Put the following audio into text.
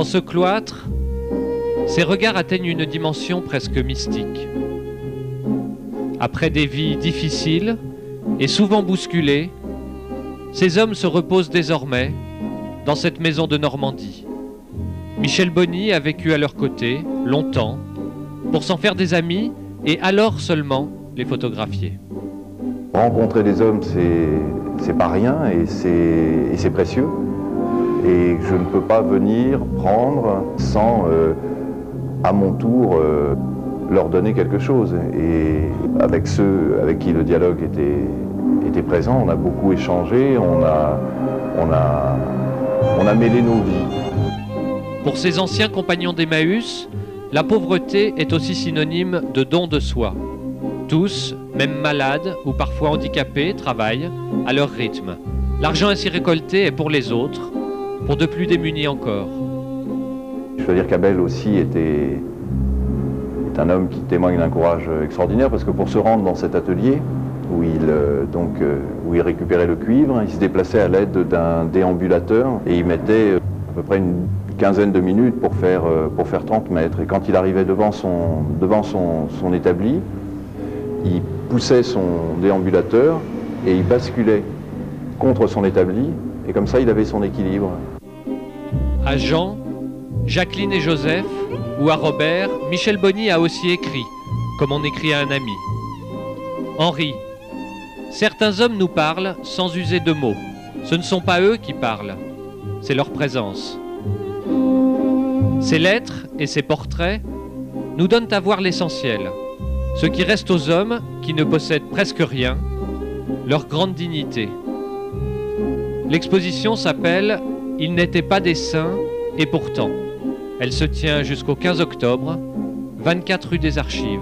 Dans ce cloître, ses regards atteignent une dimension presque mystique. Après des vies difficiles et souvent bousculées, ces hommes se reposent désormais dans cette maison de Normandie. Michel Boni a vécu à leur côté longtemps pour s'en faire des amis et alors seulement les photographier. Rencontrer des hommes, c'est pas rien et c'est précieux. Et je ne peux pas venir prendre sans, à mon tour, leur donner quelque chose. Et avec ceux avec qui le dialogue était présent, on a beaucoup échangé, on a mêlé nos vies. Pour ces anciens compagnons d'Emmaüs, la pauvreté est aussi synonyme de don de soi. Tous, même malades ou parfois handicapés, travaillent à leur rythme. L'argent ainsi récolté est pour les autres, pour de plus démunis encore. Je veux dire qu'Abel aussi est un homme qui témoigne d'un courage extraordinaire parce que pour se rendre dans cet atelier où il récupérait le cuivre, il se déplaçait à l'aide d'un déambulateur et il mettait à peu près une quinzaine de minutes pour faire 30 mètres. Et quand il arrivait devant son établi, il poussait son déambulateur et il basculait contre son établi et comme ça il avait son équilibre. À Jean, Jacqueline et Joseph, ou à Robert, Michel Boni a aussi écrit, comme on écrit à un ami. Henri, certains hommes nous parlent sans user de mots. Ce ne sont pas eux qui parlent, c'est leur présence. Ces lettres et ces portraits nous donnent à voir l'essentiel, ce qui reste aux hommes qui ne possèdent presque rien, leur grande dignité. L'exposition s'appelle « Ils n'étaient pas des saints et pourtant ». Elle se tient jusqu'au 15 octobre, 24 rue des Archives.